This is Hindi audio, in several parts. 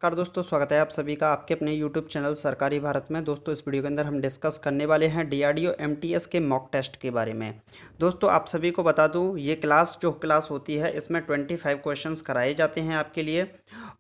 नमस्कार दोस्तों, स्वागत है आप सभी का आपके अपने YouTube चैनल सरकारी भारत में। दोस्तों, इस वीडियो के अंदर हम डिस्कस करने वाले हैं DRDO MTS के मॉक टेस्ट के बारे में। दोस्तों, आप सभी को बता दूं, ये क्लास होती है, इसमें 25 क्वेश्चंस कराए जाते हैं आपके लिए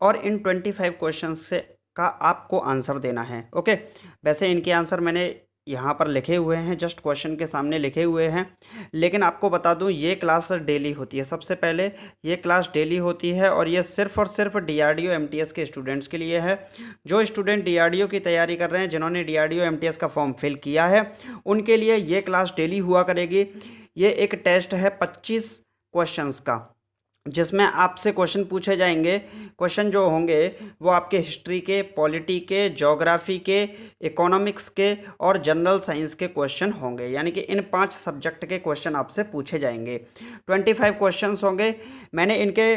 और इन 25 क्वेश्चंस से का आपको आंसर देना है। ओके, वैसे इनके आंसर मैंने यहाँ पर लिखे हुए हैं, जस्ट क्वेश्चन के सामने लिखे हुए हैं, लेकिन आपको बता दूं ये क्लास डेली होती है। सबसे पहले ये क्लास डेली होती है और ये सिर्फ और सिर्फ DRDO MTS के स्टूडेंट्स के लिए है। जो स्टूडेंट DRDO की तैयारी कर रहे हैं, जिन्होंने DRDO MTS का फॉर्म फिल किया है, उनके लिए ये क्लास डेली हुआ करेगी। ये एक टेस्ट है 25 क्वेश्चंस का, जिसमें आपसे क्वेश्चन पूछे जाएंगे। क्वेश्चन जो होंगे वो आपके हिस्ट्री के, पॉलिटी के, ज्योग्राफी के, इकोनॉमिक्स के और जनरल साइंस के क्वेश्चन होंगे। यानी कि इन 5 सब्जेक्ट के क्वेश्चन आपसे पूछे जाएंगे। 25 क्वेश्चंस होंगे। मैंने इनके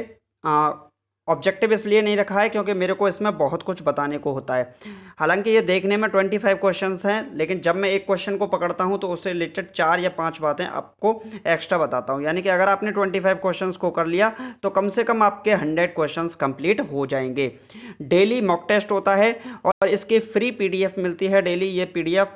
ऑब्जेक्टिव इसलिए नहीं रखा है क्योंकि मेरे को इसमें बहुत कुछ बताने को होता है। हालांकि ये देखने में 25 क्वेश्चंस हैं, लेकिन जब मैं एक क्वेश्चन को पकड़ता हूं तो उससे रिलेटेड 4 या 5 बातें आपको एक्स्ट्रा बताता हूं। यानी कि अगर आपने 25 क्वेश्चंस को कर लिया तो कम से कम आपके 100 क्वेश्चंस कंप्लीट हो जाएंगे। डेली मॉक टेस्ट होता है और इसकी फ्री PDF मिलती है डेली। ये PDF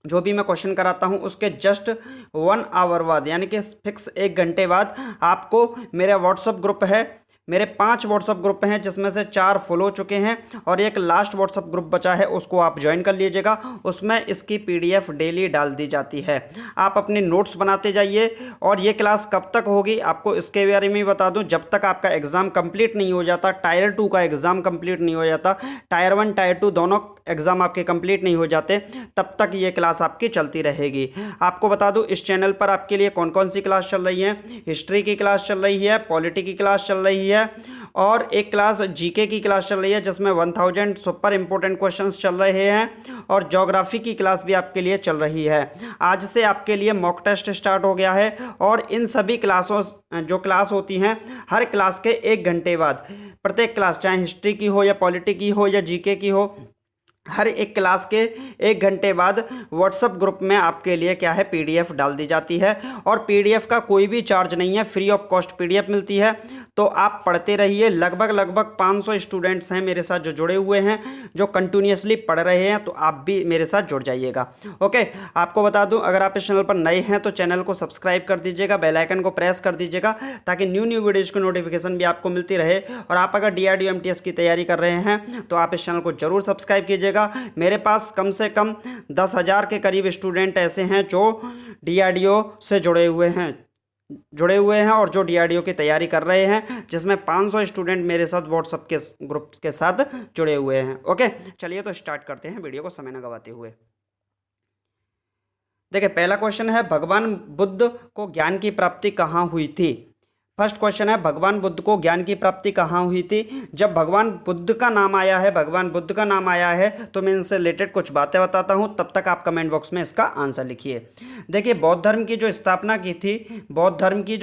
जो भी मैं क्वेश्चन कराता हूं उसके जस्ट 1 आवर बाद, यानी कि फिक्स 1 घंटे बाद, आपको मेरा व्हाट्सअप ग्रुप है। मेरे 5 व्हाट्सअप ग्रुप हैं, जिसमें से 4 फुल हो चुके हैं और एक लास्ट व्हाट्सअप ग्रुप बचा है, उसको आप ज्वाइन कर लीजिएगा। उसमें इसकी PDF डेली डाल दी जाती है। आप अपने नोट्स बनाते जाइए। और ये क्लास कब तक होगी आपको इसके बारे में भी बता दूं, जब तक आपका एग्ज़ाम कंप्लीट नहीं हो जाता, टायर 2 का एग्ज़ाम कंप्लीट नहीं हो जाता, टायर 1 टायर 2 दोनों एग्ज़ाम आपके कंप्लीट नहीं हो जाते, तब तक ये क्लास आपकी चलती रहेगी। आपको बता दूं, इस चैनल पर आपके लिए कौन कौन सी क्लास चल रही है। हिस्ट्री की क्लास चल रही है, पॉलिटी की क्लास चल रही है और एक क्लास GK की क्लास चल रही है, जिसमें 1000 सुपर इंपॉर्टेंट क्वेश्चंस चल रहे हैं और ज्योग्राफी की क्लास भी आपके लिए चल रही है। आज से आपके लिए मॉक टेस्ट स्टार्ट हो गया है और इन सभी क्लासों जो क्लास होती हैं, हर क्लास के 1 घंटे बाद, प्रत्येक क्लास चाहे हिस्ट्री की हो या पॉलिटी की हो या GK की हो, हर एक क्लास के 1 घंटे बाद व्हाट्सएप ग्रुप में आपके लिए क्या है, PDF डाल दी जाती है। और PDF का कोई भी चार्ज नहीं है, फ्री ऑफ कॉस्ट PDF मिलती है। तो आप पढ़ते रहिए। लगभग 500 स्टूडेंट्स हैं मेरे साथ जो जुड़े हुए हैं, जो कंटिन्यूसली पढ़ रहे हैं, तो आप भी मेरे साथ जुड़ जाइएगा। ओके, आपको बता दूं, अगर आप इस चैनल पर नए हैं तो चैनल को सब्सक्राइब कर दीजिएगा, बेल आइकन को प्रेस कर दीजिएगा, ताकि न्यू वीडियोज़ की नोटिफिकेशन भी आपको मिलती रहे। और आप अगर DRDO MTS की तैयारी कर रहे हैं तो आप इस चैनल को जरूर सब्सक्राइब कीजिएगा। मेरे पास कम से कम 10,000 के करीब स्टूडेंट ऐसे हैं जो DRDO से जुड़े हुए हैं और जो DRDO की तैयारी कर रहे हैं, जिसमें 500 स्टूडेंट मेरे साथ व्हाट्सएप के ग्रुप के साथ जुड़े हुए हैं। ओके, चलिए तो स्टार्ट करते हैं वीडियो को समय न गवाते हुए। देखिए, पहला क्वेश्चन है, भगवान बुद्ध को ज्ञान की प्राप्ति कहाँ हुई थी। फर्स्ट क्वेश्चन है, भगवान बुद्ध को ज्ञान की प्राप्ति कहाँ हुई थी। जब भगवान बुद्ध का नाम आया है तो मैं इनसे रिलेटेड कुछ बातें बताता हूँ, तब तक आप कमेंट बॉक्स में इसका आंसर लिखिए। देखिए, बौद्ध धर्म की जो स्थापना की थी, बौद्ध धर्म की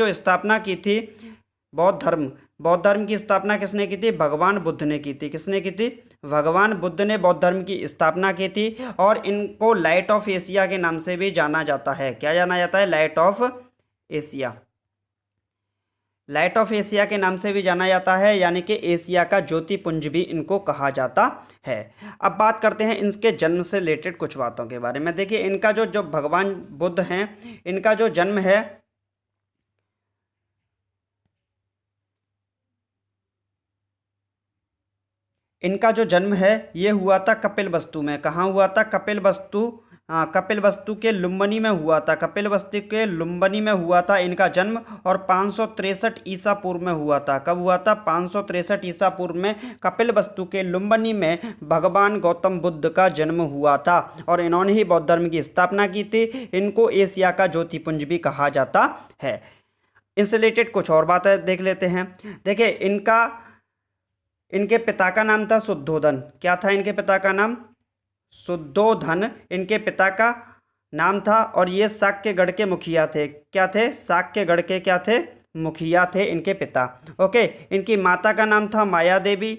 स्थापना किसने की थी? भगवान बुद्ध ने की थी। किसने की थी? भगवान बुद्ध ने बौद्ध धर्म की स्थापना की थी और इनको लाइट ऑफ एशिया के नाम से भी जाना जाता है। क्या जाना जाता है? लाइट ऑफ एशिया के नाम से भी जाना जाता है, यानी कि एशिया का ज्योतिपुंज भी इनको कहा जाता है। अब बात करते हैं इनके जन्म से रिलेटेड कुछ बातों के बारे में। देखिए, इनका जो भगवान बुद्ध हैं, इनका जो जन्म है, ये हुआ था कपिलवस्तु में। कहाँ हुआ था? कपिलवस्तु के लुम्बिनी में हुआ था। कपिलवस्तु के लुम्बिनी में हुआ था इनका जन्म और 563 ईसा पूर्व में हुआ था। कब हुआ था? 563 ईसा पूर्व में कपिलवस्तु के लुम्बिनी में भगवान गौतम बुद्ध का जन्म हुआ था और इन्होंने ही बौद्ध धर्म की स्थापना की थी। इनको एशिया का ज्योतिपुंज भी कहा जाता है। इससे रिलेटेड कुछ और बातें देख लेते हैं। देखिए, इनके पिता का नाम था शुद्धोधन। क्या था इनके पिता का नाम? शुद्धोधन इनके पिता का नाम था और ये साक्यगढ़ के मुखिया थे। क्या थे? साक्यगढ़ के क्या थे? मुखिया थे इनके पिता। ओके, इनकी माता का नाम था माया देवी।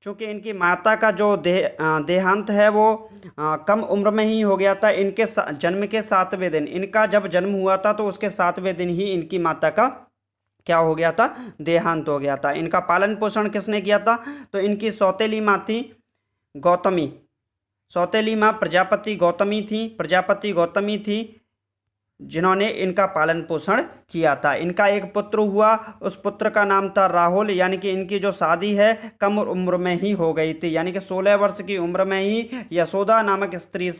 चूँकि इनकी माता का जो देहांत है वो कम उम्र में ही हो गया था। इनके जन्म के 7वें दिन, इनका जब जन्म हुआ था तो उसके 7वें दिन ही इनकी माता का क्या हो गया था, देहांत हो गया था। इनका पालन पोषण किसने किया था, तो इनकी सौतेली माँ थी गौतमी, सौतेली माँ प्रजापति गौतमी थी जिन्होंने इनका पालन पोषण किया था। इनका एक पुत्र हुआ, उस पुत्र का नाम था राहुल, यानी कि इनकी जो शादी है कम उम्र में ही हो गई थी, यानी कि 16 वर्ष की उम्र में ही यशोदा नामक स्त्री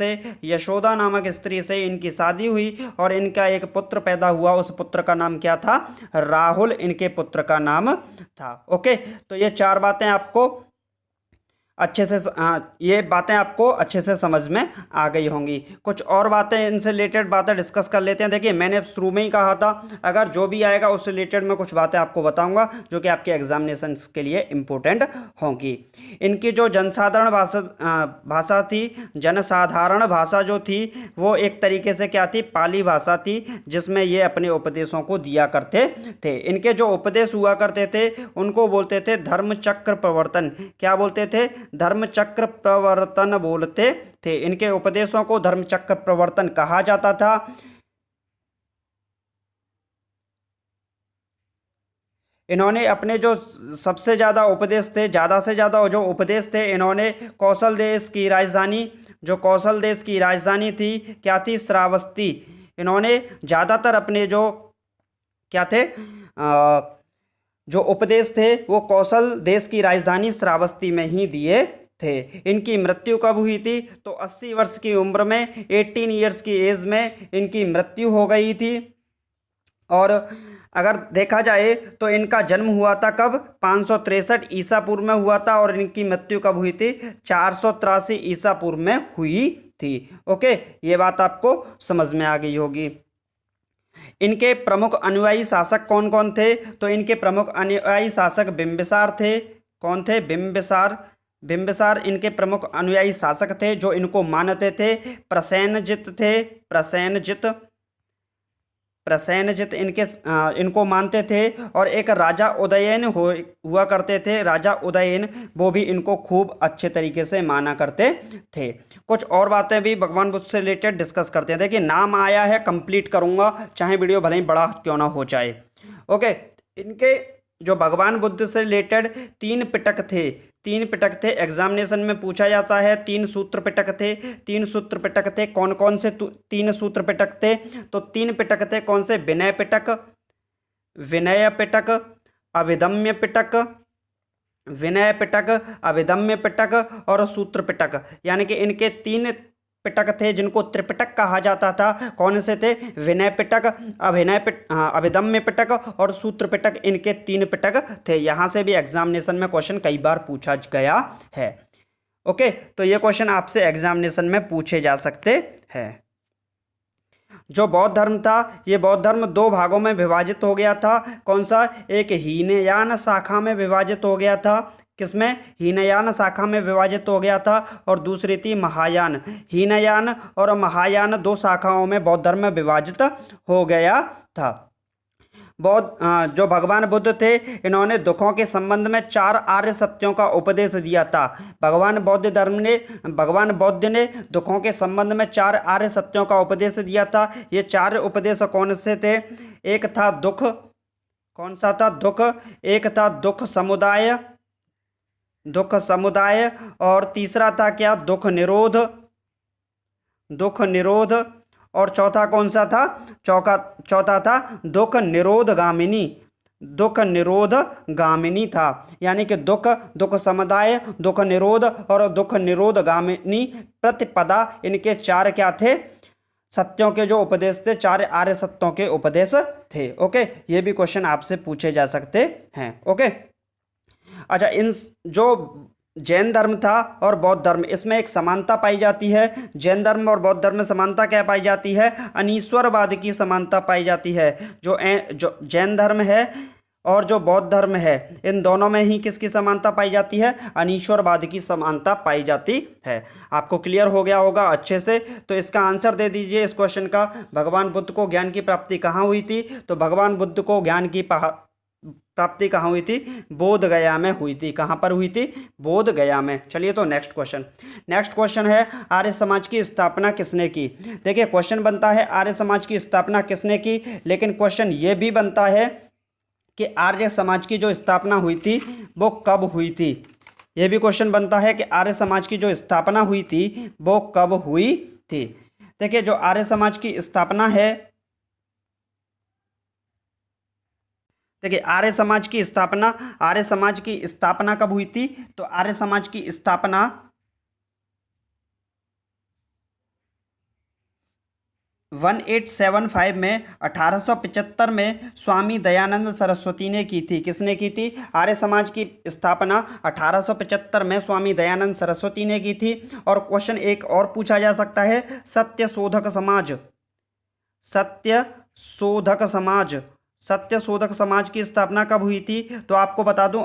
से इनकी शादी हुई और इनका एक पुत्र पैदा हुआ। उस पुत्र का नाम क्या था, राहुल इनके पुत्र का नाम था। ओके, तो ये चार बातें आपको अच्छे से ये बातें आपको अच्छे से समझ में आ गई होंगी। कुछ और बातें इनसे रिलेटेड बातें डिस्कस कर लेते हैं। देखिए मैंने शुरू में ही कहा था अगर जो भी आएगा उससे रिलेटेड मैं कुछ बातें आपको बताऊंगा जो कि आपके एग्जामिनेशंस के लिए इम्पोर्टेंट होंगी। इनकी जो भाषा थी, जनसाधारण भाषा जो थी वो एक तरीके से क्या थी, पाली भाषा थी जिसमें ये अपने उपदेशों को दिया करते थे। इनके जो उपदेश हुआ करते थे उनको बोलते थे धर्मचक्र प्रवर्तन। क्या बोलते थे, धर्मचक्र प्रवर्तन बोलते थे। इनके उपदेशों को धर्मचक्र प्रवर्तन कहा जाता था। इन्होंने अपने जो सबसे ज़्यादा उपदेश थे, ज़्यादा से ज़्यादा जो उपदेश थे, इन्होंने कौशल देश की राजधानी थी क्या थी, श्रावस्ती। इन्होंने ज़्यादातर अपने जो क्या थे जो उपदेश थे वो कौशल देश की राजधानी श्रावस्ती में ही दिए थे। इनकी मृत्यु कब हुई थी, तो 80 वर्ष की उम्र में, 18 ईयर्स की एज में इनकी मृत्यु हो गई थी। और अगर देखा जाए तो इनका जन्म हुआ था कब, 563 ईसा पूर्व में हुआ था और इनकी मृत्यु कब हुई थी, 483 ईसा पूर्व में हुई थी। ओके, ये बात आपको समझ में आ गई होगी। इनके प्रमुख अनुयायी शासक कौन कौन थे, तो इनके प्रमुख अनुयायी शासक बिंबिसार थे। कौन थे, बिंबिसार इनके प्रमुख अनुयायी शासक थे जो इनको मानते थे। प्रसेनजित इनको मानते थे। और एक राजा उदयन हुआ करते थे, राजा उदयन, वो भी इनको खूब अच्छे तरीके से माना करते थे। कुछ और बातें भी भगवान बुद्ध से रिलेटेड डिस्कस करते हैं। देखिए नाम आया है, कंप्लीट करूंगा चाहे वीडियो भले ही बड़ा क्यों ना हो जाए। ओके, इनके जो भगवान बुद्ध से रिलेटेड तीन पिटक थे, एग्जामिनेशन में पूछा जाता है। तीन सूत्र पिटक थे। कौन कौन से तीन सूत्र पिटक थे, तो तीन पिटक थे कौन से, विनय पिटक, अभिदम्य पिटक और सूत्र पिटक। यानी कि इनके तीन पिटक थे जिनको त्रिपिटक कहा जाता था। कौन से थे, विनय पिटक, अभिदम्य पिटक और सूत्र पिटक। इनके तीन पिटक थे। यहां से भी एग्जामिनेशन में क्वेश्चन कई बार पूछा गया है। ओके, तो ये क्वेश्चन आपसे एग्जामिनेशन में पूछे जा सकते हैं। जो बौद्ध धर्म था, ये बौद्ध धर्म दो भागों में विभाजित हो गया था। कौन सा, एक हीनयान शाखा में विभाजित हो गया था। किसमें, हीनयान शाखा में विभाजित हो गया था। और दूसरी थी महायान। हीनयान और महायान दो शाखाओं में बौद्ध धर्म में विभाजित हो गया था। जो भगवान बुद्ध थे इन्होंने दुखों के संबंध में 4 आर्य सत्यों का उपदेश दिया था। भगवान बौद्ध ने दुखों के संबंध में 4 आर्य सत्यों का उपदेश दिया था। ये 4 उपदेश कौन से थे, एक था दुख, कौन सा था, दुख। एक था दुख समुदाय और तीसरा था क्या, दुख निरोध और चौथा कौन सा था, चौथा था दुख निरोधगामिनी था। यानी कि दुख समुदाय, दुख निरोध और दुख निरोधगामिनी प्रतिपदा, इनके 4 क्या थे, सत्यों के जो उपदेश थे, 4 आर्य सत्यों के उपदेश थे। ओके, ये भी क्वेश्चन आपसे पूछे जा सकते हैं। ओके, अच्छा, इन जो जैन धर्म था और बौद्ध धर्म, इसमें एक समानता पाई जाती है। जैन धर्म और बौद्ध धर्म में समानता क्या पाई जाती है, अनीश्वरवाद की समानता पाई जाती है। जो जैन धर्म है और जो बौद्ध धर्म है, इन दोनों में ही किसकी समानता पाई जाती है, अनीश्वरवाद की समानता पाई जाती है। आपको क्लियर हो गया होगा अच्छे से। तो इसका आंसर दे दीजिए इस क्वेश्चन का, भगवान बुद्ध को ज्ञान की प्राप्ति कहाँ हुई थी, तो भगवान बुद्ध को ज्ञान की प्राप्ति कहाँ हुई थी, बोध गया में हुई थी। कहाँ पर हुई थी, बोध गया में। चलिए तो नेक्स्ट क्वेश्चन है, आर्य समाज की स्थापना किसने की। देखिए क्वेश्चन बनता है आर्य समाज की स्थापना किसने की, लेकिन क्वेश्चन ये भी बनता है कि आर्य समाज की जो स्थापना हुई थी वो कब हुई थी। ये भी क्वेश्चन बनता है कि आर्य समाज की जो स्थापना हुई थी वो कब हुई थी। देखिए जो आर्य समाज की स्थापना है, देखिए आर्य समाज की स्थापना कब हुई थी, तो आर्य समाज की स्थापना 1875 में 1875 में स्वामी दयानंद सरस्वती ने की थी। किसने की थी? आर्य समाज की स्थापना 1875 में स्वामी दयानंद सरस्वती ने की थी। और क्वेश्चन एक और पूछा जा सकता है, सत्य शोधक समाज, सत्य शोधक समाज, सत्य शोधक समाज की स्थापना कब हुई थी, तो आपको बता दूं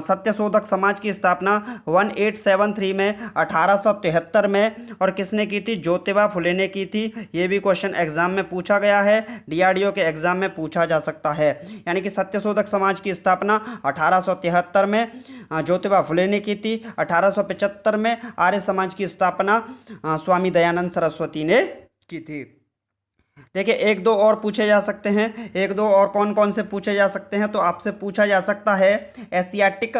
सत्य शोधक समाज की स्थापना 1873 में 1873 में। और किसने की थी? ज्योतिबा फुले ने की थी। ये भी क्वेश्चन एग्जाम में पूछा गया है, डीआरडीओ के एग्जाम में पूछा जा सकता है। यानी कि सत्य शोधक समाज की स्थापना 1873 में ज्योतिबा फुले ने की थी, 1875 में आर्य समाज की स्थापना स्वामी दयानंद सरस्वती ने की थी। देखिए एक दो और पूछे जा सकते हैं, एक दो और कौन कौन से पूछे जा सकते हैं, तो आपसे पूछा जा सकता है एशियाटिक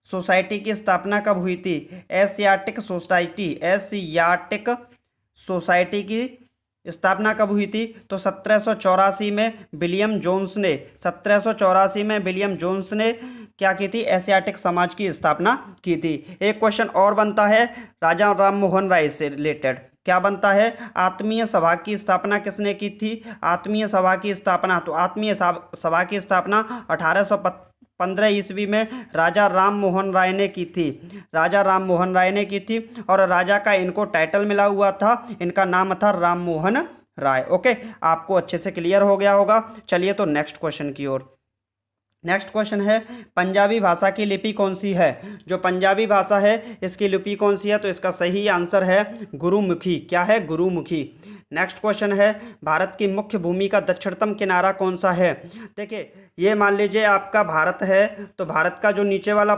सोसाइटी की स्थापना कब हुई थी। एशियाटिक सोसाइटी की स्थापना कब हुई थी, तो 1784 में विलियम जोन्स ने, 1784 में विलियम जोन्स ने क्या की थी? एशियाटिक समाज की स्थापना की थी। एक क्वेश्चन और बनता है राजा राम मोहन राय से रिलेटेड, क्या बनता है? आत्मीय सभा की स्थापना किसने की थी? आत्मीय सभा की स्थापना, तो आत्मीय सभा की स्थापना 1815 ईस्वी में राजा राम मोहन राय ने की थी, राजा राम मोहन राय ने की थी। और राजा का इनको टाइटल मिला हुआ था, इनका नाम था राम मोहन राय। ओके, आपको अच्छे से क्लियर हो गया होगा। चलिए तो नेक्स्ट क्वेश्चन की ओर। नेक्स्ट क्वेश्चन है, पंजाबी भाषा की लिपि कौन सी है? जो पंजाबी भाषा है इसकी लिपि कौन सी है, तो इसका सही आंसर है गुरुमुखी। क्या है? गुरुमुखी। नेक्स्ट क्वेश्चन है, भारत की मुख्य भूमि का दक्षिणतम किनारा कौन सा है? देखिए ये मान लीजिए आपका भारत है, तो भारत का जो नीचे वाला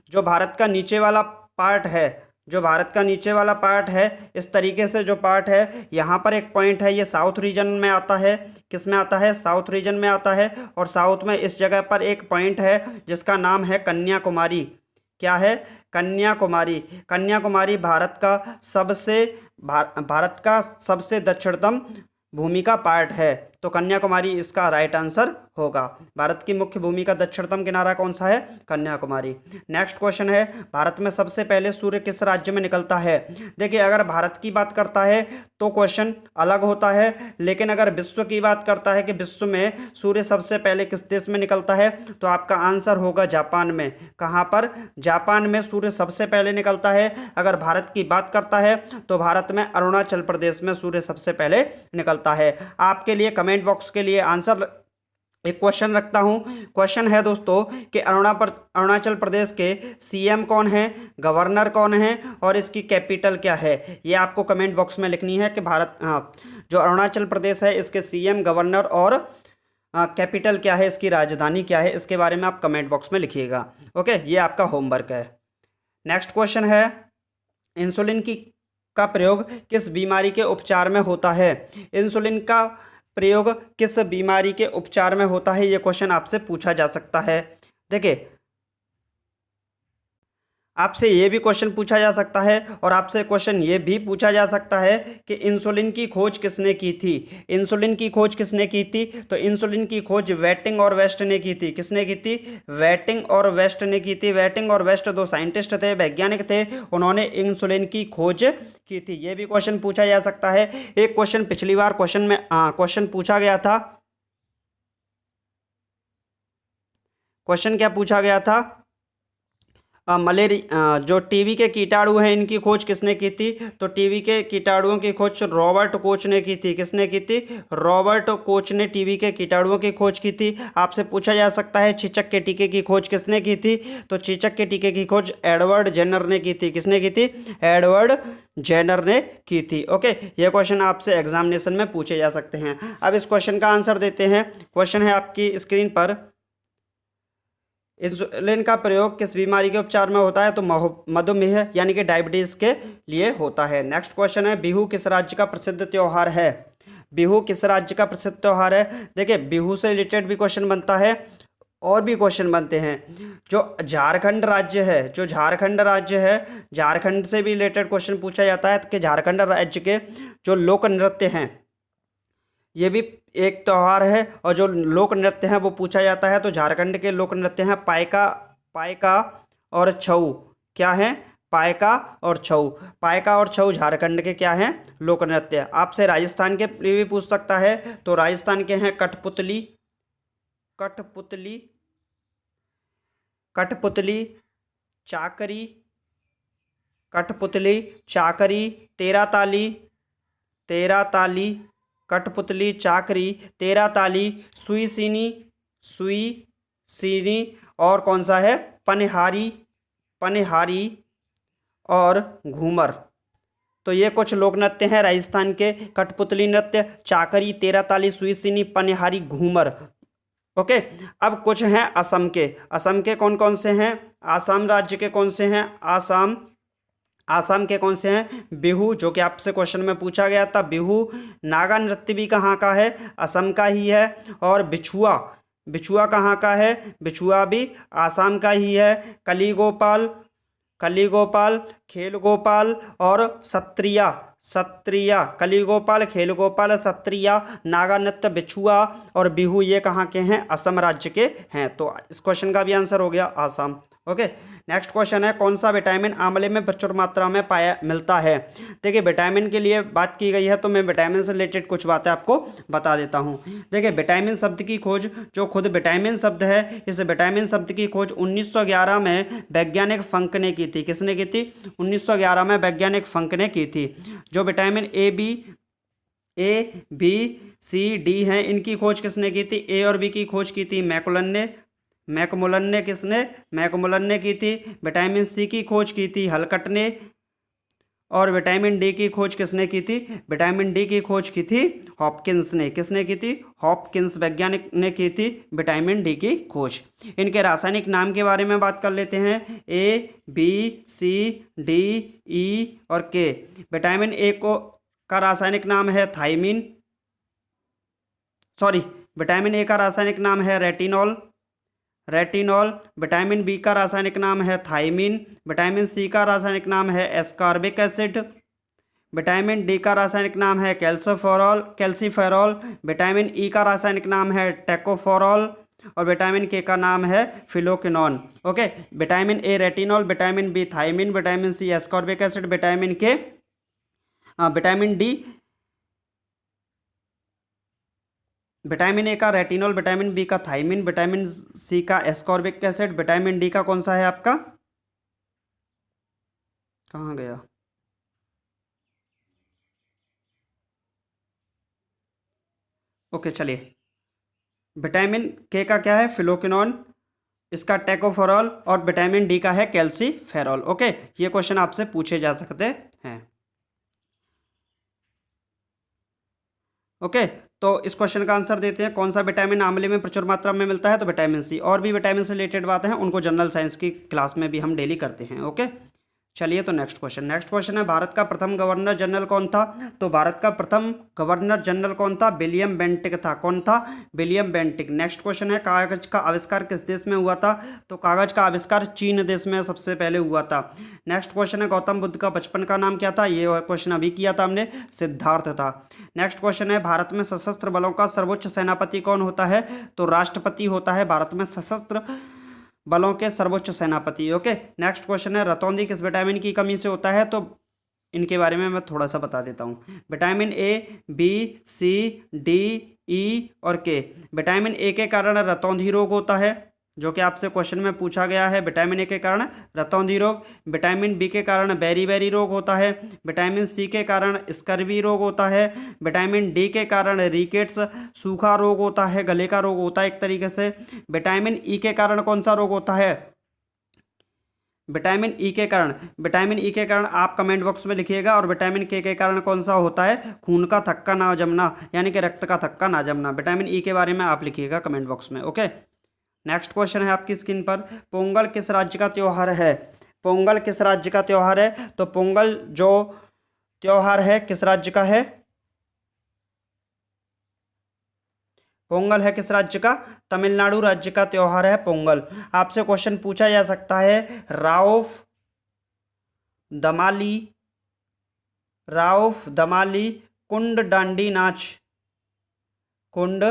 जो भारत का नीचे वाला पार्ट है, जो भारत का नीचे वाला पार्ट है, इस तरीके से जो पार्ट है, यहाँ पर एक पॉइंट है, ये साउथ रीजन में आता है। किस में आता है? साउथ रीजन में आता है। और साउथ में इस जगह पर एक पॉइंट है जिसका नाम है कन्याकुमारी। क्या है? कन्याकुमारी। कन्याकुमारी भारत का सबसे दक्षिणतम भूमि का पार्ट है, तो कन्याकुमारी इसका राइट आंसर होगा। भारत की मुख्य भूमि का दक्षिणतम किनारा कौन सा है? कन्याकुमारी। नेक्स्ट क्वेश्चन है, भारत में सबसे पहले सूर्य किस राज्य में निकलता है? देखिए अगर भारत की बात करता है तो क्वेश्चन अलग होता है, लेकिन अगर विश्व की बात करता है कि विश्व में सूर्य सबसे पहले किस देश में निकलता है, तो आपका आंसर होगा जापान में। कहाँ पर? जापान में सूर्य सबसे पहले निकलता है। अगर भारत की बात करता है तो भारत में अरुणाचल प्रदेश में सूर्य सबसे पहले निकलता है। आपके लिए कमेंट बॉक्स के लिए आंसर एक क्वेश्चन रखता हूं। क्वेश्चन है दोस्तों कि अरुणाचल प्रदेश के सीएम कौन है, गवर्नर कौन है और इसकी कैपिटल क्या है? ये आपको कमेंट बॉक्स में लिखनी है कि जो अरुणाचल प्रदेश है इसके सीएम, गवर्नर और कैपिटल क्या है, इसकी राजधानी क्या है, इसके बारे में आप कमेंट बॉक्स में लिखिएगा। ओके, ये आपका होमवर्क है। नेक्स्ट क्वेश्चन है, इंसुलिन का प्रयोग किस बीमारी के उपचार में होता है? इंसुलिन का प्रयोग किस बीमारी के उपचार में होता है? ये क्वेश्चन आपसे पूछा जा सकता है। देखिए आपसे ये भी क्वेश्चन पूछा जा सकता है और आपसे क्वेश्चन ये भी पूछा जा सकता है कि इंसुलिन की खोज किसने की थी? इंसुलिन की खोज किसने की थी? तो इंसुलिन की खोज वेटिंग और वेस्ट ने की थी। किसने की थी? वेटिंग और वेस्ट ने की थी। वेटिंग और वेस्ट दो साइंटिस्ट थे, वैज्ञानिक थे, उन्होंने इंसुलिन की खोज की थी। ये भी क्वेश्चन पूछा जा सकता है। एक क्वेश्चन पिछली बार क्वेश्चन पूछा गया था। क्वेश्चन क्या पूछा गया था? जो टीबी के कीटाणु हैं इनकी खोज किसने की थी? तो टीबी के कीटाणुओं की खोज रॉबर्ट कोच ने की थी। किसने की थी? रॉबर्ट कोच ने टीबी के कीटाणुओं की खोज की थी। आपसे पूछा जा सकता है चेचक के टीके की खोज किसने की थी? तो चेचक के टीके की खोज एडवर्ड जेनर ने की थी। किसने की थी? एडवर्ड जेनर ने की थी। ओके, ये क्वेश्चन आपसे एग्जामिनेशन में पूछे जा सकते हैं। अब इस क्वेश्चन का आंसर देते हैं। क्वेश्चन है आपकी स्क्रीन पर, इंसुलिन का प्रयोग किस बीमारी के उपचार में होता है? तो मधुमेह यानी कि डायबिटीज के लिए होता है। नेक्स्ट क्वेश्चन है, बिहू किस राज्य का प्रसिद्ध त्योहार है? बिहू किस राज्य का प्रसिद्ध त्योहार है? देखिए बिहू से रिलेटेड भी क्वेश्चन बनता है और भी क्वेश्चन बनते हैं। जो झारखंड राज्य है, जो झारखंड राज्य है, झारखंड से भी रिलेटेड क्वेश्चन पूछा जाता है कि झारखंड राज्य के जो लोक नृत्य हैं, ये भी एक त्यौहार है और जो लोक नृत्य हैं वो पूछा जाता है। तो झारखंड के लोक नृत्य हैं पायका, पायका और छऊ। क्या है? पायका और छऊ। पायका और छऊ झारखंड के क्या हैं? लोक नृत्य। आपसे राजस्थान के लिए भी पूछ सकता है। तो राजस्थान के हैं कठपुतली, कठपुतली, कठपुतली, चाकरी, कठपुतली, चाकरी, तेरा ताली, तेरा ताली, कठपुतली, चाकरी, तेरा ताली, सुई सीनी, सुई सीनी, और कौन सा है? पनिहारी, पनिहारी और घूमर। तो ये कुछ लोक नृत्य हैं राजस्थान के। कठपुतली नृत्य, चाकरी, तेरा ताली, सुई सीनी, पनिहारी, घूमर। ओके। अब कुछ हैं असम के। असम के कौन कौन से हैं? आसाम राज्य के कौन से हैं? आसाम, आसाम के कौन से हैं? बिहू, जो कि आपसे क्वेश्चन में पूछा गया था, बिहू। नागा नृत्य भी कहाँ का है? असम का ही है। और बिछुआ, बिछुआ कहाँ का है? बिछुआ भी आसाम का ही है। कलीगोपाल, कलीगोपाल, खेल गोपाल और सत्रिया, सत्रिया, कलीगोपाल, खेल गोपाल, सत्रिया, नागा नृत्य, बिछुआ और बिहू, ये कहाँ के हैं? असम राज्य के हैं। तो इस क्वेश्चन का भी आंसर हो गया आसाम। ओके। नेक्स्ट क्वेश्चन है, कौन सा विटामिन आंवले में प्रचुर मात्रा में पाया मिलता है? देखिए विटामिन के लिए बात की गई है तो मैं विटामिन से रिलेटेड कुछ बातें आपको बता देता हूँ। देखिए विटामिन शब्द की खोज, जो खुद विटामिन शब्द है, इस विटामिन शब्द की खोज 1911 में वैज्ञानिक फंक ने की थी। किसने की थी? 1911 में वैज्ञानिक फंक ने की थी। जो vitamin A B C D हैं, इनकी खोज किसने की थी? ए और बी की खोज की थी मैकुलन ने, मैकमुलन ने। किसने? मैकमुलन ने की थी। विटामिन सी की खोज की थी हलकट ने। और विटामिन डी की खोज किसने की थी? विटामिन डी की खोज की थी हॉपकिंस ने। किसने की थी? हॉपकिंस वैज्ञानिक ने की थी विटामिन डी की खोज। इनके रासायनिक नाम के बारे में बात कर लेते हैं। ए बी सी डी ई और के। विटामिन ए को का रासायनिक नाम है थायमीन, सॉरी, विटामिन ए का रासायनिक नाम है रेटिनॉल, रेटिनॉल। विटामिन बी का रासायनिक नाम है थायमीन। विटामिन सी का रासायनिक नाम है एस्कॉर्बिक एसिड। विटामिन डी का रासायनिक नाम है कैल्सिफेरॉल, कैल्सीफेरॉल। विटामिन ई का रासायनिक नाम है टेकोफेरॉल और विटामिन के का नाम है phylloquinone. Okay. Vitamin A retinol, vitamin B thiamine, vitamin C ascorbic acid, vitamin K vitamin D, vitamin A का रेटिनॉल, विटामिन बी का थायमीन, विटामिन सी का एस्कॉर्बिक एसिड, विटामिन डी का कौन सा है आपका? कहाँ गया? ओके चलिए। विटामिन के का क्या है? फिलोक्विनोन, इसका टेकोफेरॉल और विटामिन डी का है कैल्सीफेरॉल। ओके। ये क्वेश्चन आपसे पूछे जा सकते हैं। ओके। तो इस क्वेश्चन का आंसर देते हैं, कौन सा विटामिन आंवले में प्रचुर मात्रा में मिलता है? तो विटामिन सी। और भी विटामिन से रिलेटेड बातें हैं, उनको जनरल साइंस की क्लास में भी हम डेली करते हैं। ओके। चलिए तो नेक्स्ट क्वेश्चन, नेक्स्ट क्वेश्चन है, भारत का प्रथम गवर्नर जनरल कौन था? तो भारत का प्रथम गवर्नर जनरल कौन था? विलियम बेंटिक था। कौन था? William Bentinck. नेक्स्ट क्वेश्चन है, कागज का आविष्कार किस देश में हुआ था? तो कागज का आविष्कार चीन देश में सबसे पहले हुआ था। नेक्स्ट क्वेश्चन है, गौतम बुद्ध का बचपन का नाम क्या था? ये क्वेश्चन अभी किया था हमने, सिद्धार्थ था। नेक्स्ट क्वेश्चन है, भारत में सशस्त्र बलों का सर्वोच्च सेनापति कौन होता है? तो राष्ट्रपति होता है भारत में सशस्त्र बलों के सर्वोच्च सेनापति। ओके। नेक्स्ट क्वेश्चन है, रतौंधी किस विटामिन की कमी से होता है? तो इनके बारे में मैं थोड़ा सा बता देता हूँ। Vitamin A B C D E और के। विटामिन ए के कारण रतौंधी रोग होता है, जो कि आपसे क्वेश्चन में पूछा गया है। विटामिन ए के कारण रतौंधी रोग। विटामिन बी के कारण बेरी रोग होता है। विटामिन सी के कारण स्कर्वी रोग होता है। विटामिन डी के कारण रिकेट्स, सूखा रोग होता है, गले का रोग होता है एक तरीके से। विटामिन ई के कारण कौन सा रोग होता है? विटामिन ई के कारण, विटामिन ई के कारण आप कमेंट बॉक्स में लिखिएगा। और विटामिन के कारण कौन सा होता है? खून का थक्का ना जमना, यानी कि रक्त का थक्का ना जमना। विटामिन ई के बारे में आप लिखिएगा कमेंट बॉक्स में। ओके। नेक्स्ट क्वेश्चन है आपकी स्क्रीन पर, पोंगल किस राज्य का त्योहार है? पोंगल किस राज्य का त्योहार है? तो पोंगल जो त्योहार है किस राज्य का है? पोंगल है किस राज्य का? तमिलनाडु राज्य का त्योहार है पोंगल। आपसे क्वेश्चन पूछा जा सकता है, राउफ दमाली कुंड डांडी नाच, कुंद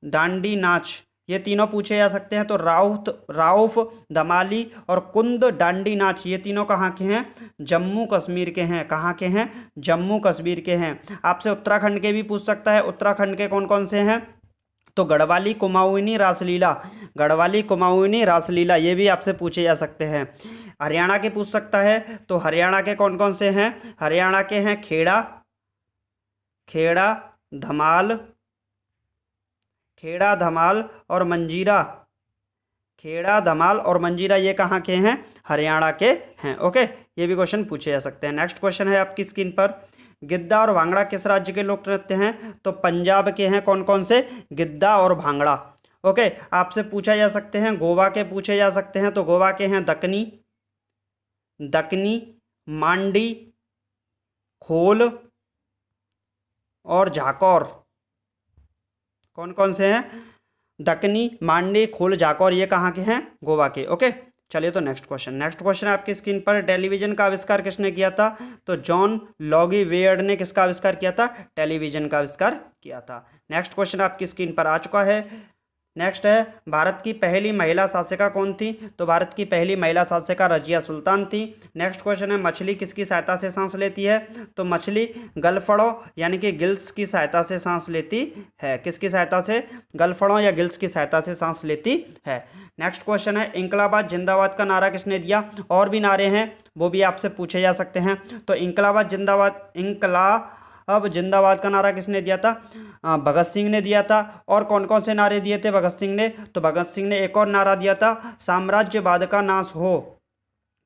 डांडी नाच, ये तीनों पूछे जा सकते हैं। तो राउफ दमाली और कुंद डांडी नाच ये तीनों कहाँ के हैं? जम्मू कश्मीर के हैं। कहाँ के हैं? जम्मू कश्मीर के हैं। आपसे उत्तराखंड के भी पूछ सकता है। उत्तराखंड के कौन कौन से हैं? तो गढ़वाली कुमाऊनी रासलीला, गढ़वाली कुमाऊनी रासलीला ये भी आपसे पूछे जा सकते हैं। हरियाणा के पूछ सकता है। तो हरियाणा के कौन कौन से हैं? हरियाणा के हैं खेड़ा धमाल और मंजीरा। खेड़ा धमाल और मंजीरा ये कहाँ के हैं? हरियाणा के हैं। ओके, ये भी क्वेश्चन पूछे जा सकते हैं। नेक्स्ट क्वेश्चन है आपकी स्क्रीन पर, गिद्दा और भांगड़ा किस राज्य के लोक नृत्य हैं? तो पंजाब के हैं। कौन कौन से? गिद्दा और भांगड़ा। ओके, आपसे पूछा जा सकते हैं। गोवा के पूछे जा सकते हैं। तो गोवा के हैं दकनी, मांडी, खोल और झाकोर। कौन कौन से हैं? दकनी, मांडी, खोल, जाकौर ये कहाँ के हैं? गोवा के। ओके, चलिए तो नेक्स्ट क्वेश्चन है आपकी स्क्रीन पर, टेलीविजन का आविष्कार किसने किया था? तो जॉन लॉगी वेयर्ड ने किसका आविष्कार किया था? टेलीविजन का आविष्कार किया था। नेक्स्ट क्वेश्चन आपकी स्क्रीन पर आ चुका है। नेक्स्ट है, भारत की पहली महिला शासिका कौन थी? तो भारत की पहली महिला शासिका रजिया सुल्तान थी। नेक्स्ट क्वेश्चन है, मछली किसकी सहायता से सांस लेती है? तो मछली गलफड़ों यानी कि गिल्स की सहायता से सांस लेती है। किसकी सहायता से? गलफड़ों या गिल्स की सहायता से सांस लेती है। नेक्स्ट क्वेश्चन है, इंकलाबाद जिंदाबाद का नारा किसने दिया? और भी नारे हैं, वो भी आपसे पूछे जा सकते हैं। तो इंकलाब जिंदाबाद का नारा किसने दिया था? भगत सिंह ने दिया था। और कौन कौन से नारे दिए थे भगत सिंह ने? तो भगत सिंह ने एक और नारा दिया था, साम्राज्यवाद का नाश हो।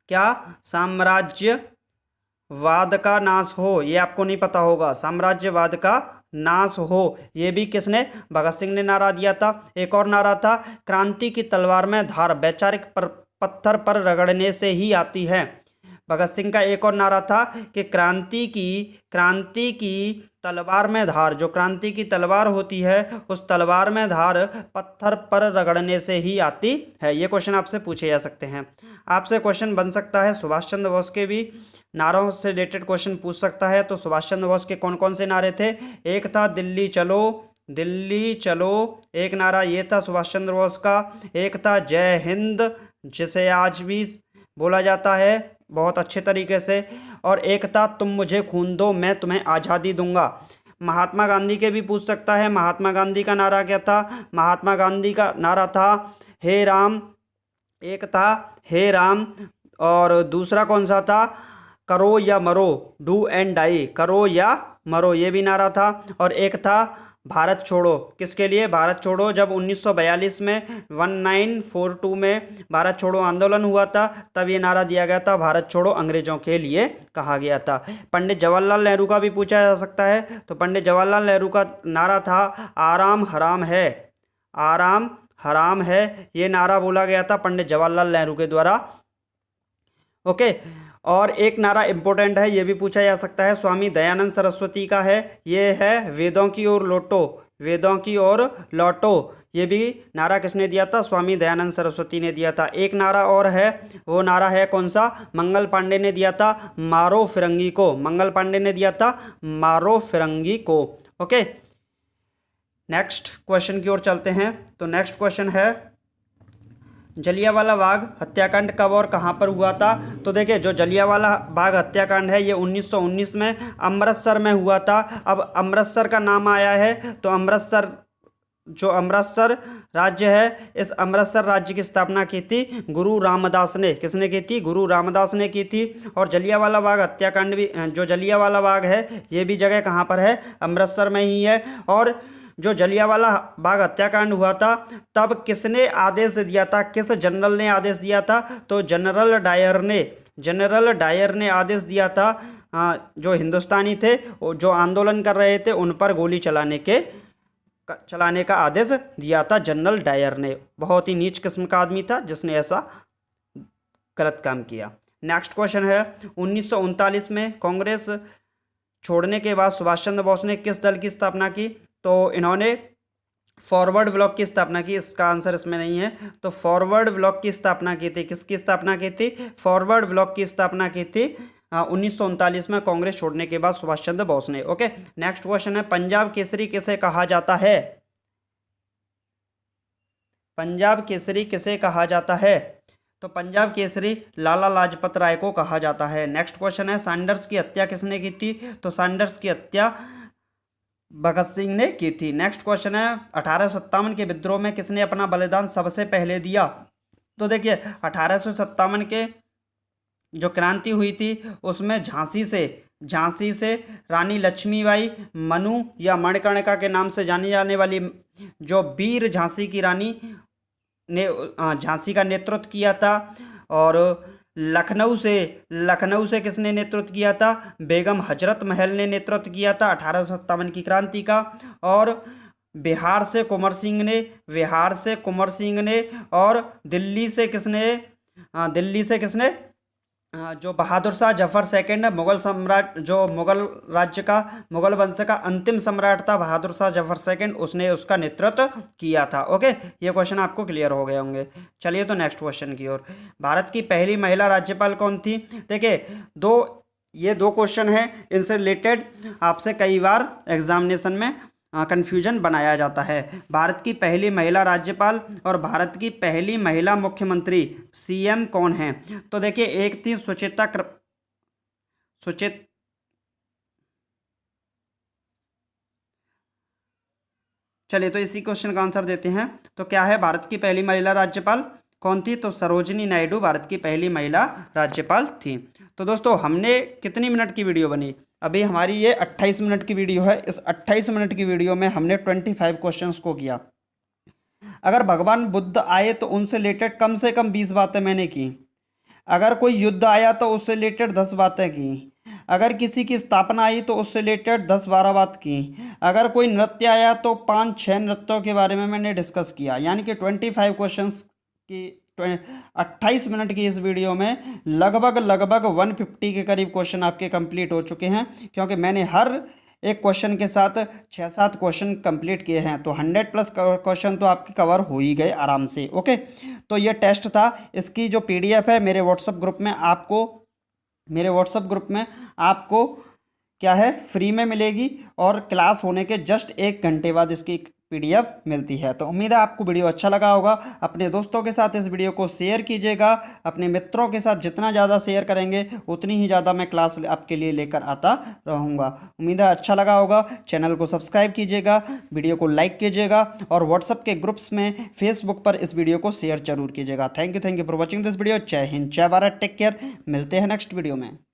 क्या? साम्राज्यवाद का नाश हो, ये आपको नहीं पता होगा। साम्राज्यवाद का नाश हो, ये भी किसने? भगत सिंह ने नारा दिया था। एक और नारा था, क्रांति की तलवार में धार वैचारिक पत्थर पर रगड़ने से ही आती है। भगत सिंह का एक और नारा था कि क्रांति की तलवार में धार, जो क्रांति की तलवार होती है उस तलवार में धार पत्थर पर रगड़ने से ही आती है। ये क्वेश्चन आपसे पूछे जा सकते हैं। आपसे क्वेश्चन बन सकता है सुभाष चंद्र बोस के भी नारों से रिलेटेड क्वेश्चन पूछ सकता है। तो सुभाष चंद्र बोस के कौन कौन से नारे थे? एक था दिल्ली चलो, एक नारा ये था सुभाष चंद्र बोस का। एक था जय हिंद, जिसे आज भी बोला जाता है बहुत अच्छे तरीके से। और एक था तुम मुझे खून दो मैं तुम्हें आज़ादी दूंगा। महात्मा गांधी के भी पूछ सकता है। महात्मा गांधी का नारा क्या था? महात्मा गांधी का नारा था हे राम, एक था हे राम, और दूसरा कौन सा था? करो या मरो, डू एंड डाई, करो या मरो, ये भी नारा था। और एक था भारत छोड़ो। किसके लिए? भारत छोड़ो, जब 1942 में 1942 में भारत छोड़ो आंदोलन हुआ था, तब ये नारा दिया गया था, भारत छोड़ो अंग्रेजों के लिए कहा गया था। पंडित जवाहरलाल नेहरू का भी पूछा जा सकता है। तो पंडित जवाहरलाल नेहरू का नारा था आराम हराम है, ये नारा बोला गया था पंडित जवाहरलाल नेहरू के द्वारा। ओके, और एक नारा इंपॉर्टेंट है, ये भी पूछा जा सकता है, स्वामी दयानंद सरस्वती का है। ये है वेदों की ओर लौटो, ये भी नारा किसने दिया था? स्वामी दयानंद सरस्वती ने दिया था। एक नारा और है, वो नारा है कौन सा? मंगल पांडे ने दिया था, मारो फिरंगी को। मंगल पांडे ने दिया था मारो फिरंगी को। ओके, नेक्स्ट क्वेश्चन की ओर चलते हैं। तो नेक्स्ट क्वेश्चन है, जलियांवाला बाग हत्याकांड कब और कहां पर हुआ था? तो देखिए, जो जलियांवाला बाग हत्याकांड है ये 1919 में अमृतसर में हुआ था। अब अमृतसर का नाम आया है, तो अमृतसर राज्य है, इस अमृतसर राज्य की स्थापना की थी गुरु रामदास ने। किसने की थी? गुरु रामदास ने की थी। और जलियांवाला बाग हत्याकांड भी, जो जलियांवाला बाग है ये भी जगह कहाँ पर है? अमृतसर में ही है। और जो जलियांवाला बाग हत्याकांड हुआ था तब किसने आदेश दिया था? किस जनरल ने आदेश दिया था? तो जनरल डायर ने आदेश दिया था। जो हिंदुस्तानी थे जो आंदोलन कर रहे थे उन पर गोली चलाने का आदेश दिया था जनरल डायर ने। बहुत ही नीच किस्म का आदमी था जिसने ऐसा गलत काम किया। नेक्स्ट क्वेश्चन है, 1939 में कांग्रेस छोड़ने के बाद सुभाष चंद्र बोस ने किस दल की स्थापना की? तो इन्होंने फॉरवर्ड ब्लॉक की स्थापना की। इसका आंसर इसमें नहीं है। तो फॉरवर्ड ब्लॉक की स्थापना की थी। किसकी स्थापना की थी? फॉरवर्ड ब्लॉक की स्थापना की थी 1939 में कांग्रेस छोड़ने के बाद सुभाष चंद्र बोस ने। ओके, नेक्स्ट क्वेश्चन है, पंजाब केसरी किसे कहा जाता है? पंजाब केसरी किसे कहा जाता है? तो पंजाब केसरी लाला लाजपत राय को कहा जाता है। नेक्स्ट क्वेश्चन है, सैंडर्स की हत्या किसने की थी? तो सैंडर्स की हत्या भगत सिंह ने की थी। नेक्स्ट क्वेश्चन है, 1857 के विद्रोह में किसने अपना बलिदान सबसे पहले दिया? तो देखिए 1857 के जो क्रांति हुई थी उसमें झांसी से रानी लक्ष्मीबाई मनु या मणिकर्णिका के नाम से जानी जाने वाली जो वीर झांसी की रानी ने झांसी का नेतृत्व किया था। और लखनऊ से किसने नेतृत्व किया था? बेगम हजरत महल ने नेतृत्व किया था 1857 की क्रांति का। और बिहार से कुंवर सिंह ने और दिल्ली से किसने जो बहादुर शाह जफर सेकंड मुगल सम्राट, जो मुगल वंश का अंतिम सम्राट था बहादुर शाह जफर सेकंड, उसने उसका नेतृत्व किया था। ओके, ये क्वेश्चन आपको क्लियर हो गए होंगे। चलिए तो नेक्स्ट क्वेश्चन की ओर। भारत की पहली महिला राज्यपाल कौन थी? देखिए ये दो क्वेश्चन हैं, इनसे रिलेटेड आपसे कई बार एग्जामिनेशन में कन्फ्यूजन बनाया जाता है। भारत की पहली महिला राज्यपाल और भारत की पहली महिला मुख्यमंत्री सीएम कौन है? तो देखिए, एक थी चलिए तो इसी क्वेश्चन का आंसर देते हैं। तो क्या है भारत की पहली महिला राज्यपाल कौन थी? तो सरोजिनी नायडू भारत की पहली महिला राज्यपाल थी। तो दोस्तों, हमने कितनी मिनट की वीडियो बनी? अभी हमारी ये 28 मिनट की वीडियो है। इस 28 मिनट की वीडियो में हमने 25 क्वेश्चंस को किया। अगर भगवान बुद्ध आए तो उनसे रिलेटेड कम से कम 20 बातें मैंने की। अगर कोई युद्ध आया तो उससे रिलेटेड 10 बातें की। अगर किसी की स्थापना आई तो उससे रिलेटेड 10-12 बात की। अगर कोई नृत्य आया तो 5-6 नृत्यों के बारे में मैंने डिस्कस किया। यानी कि 25 क्वेश्चंस की 28 मिनट की इस वीडियो में लगभग 150 के करीब क्वेश्चन आपके कंप्लीट हो चुके हैं, क्योंकि मैंने हर एक क्वेश्चन के साथ 6-7 क्वेश्चन कंप्लीट किए हैं। तो 100+ क्वेश्चन तो आपके कवर हो ही गए आराम से। ओके, तो ये टेस्ट था। इसकी जो PDF है मेरे व्हाट्सएप ग्रुप में आपको क्या है, फ्री में मिलेगी। और क्लास होने के जस्ट 1 घंटे बाद इसकी PDF मिलती है। तो उम्मीद है आपको वीडियो अच्छा लगा होगा। अपने दोस्तों के साथ इस वीडियो को शेयर कीजिएगा। अपने मित्रों के साथ जितना ज़्यादा शेयर करेंगे उतनी ही ज़्यादा मैं क्लास आपके लिए लेकर आता रहूँगा। उम्मीद है अच्छा लगा होगा। चैनल को सब्सक्राइब कीजिएगा, वीडियो को लाइक कीजिएगा और व्हाट्सएप के ग्रुप्स में, फेसबुक पर इस वीडियो को शेयर जरूर कीजिएगा। Thank you for watching this video. जय हिंद, जय भारत, टेक केयर। मिलते हैं नेक्स्ट वीडियो में।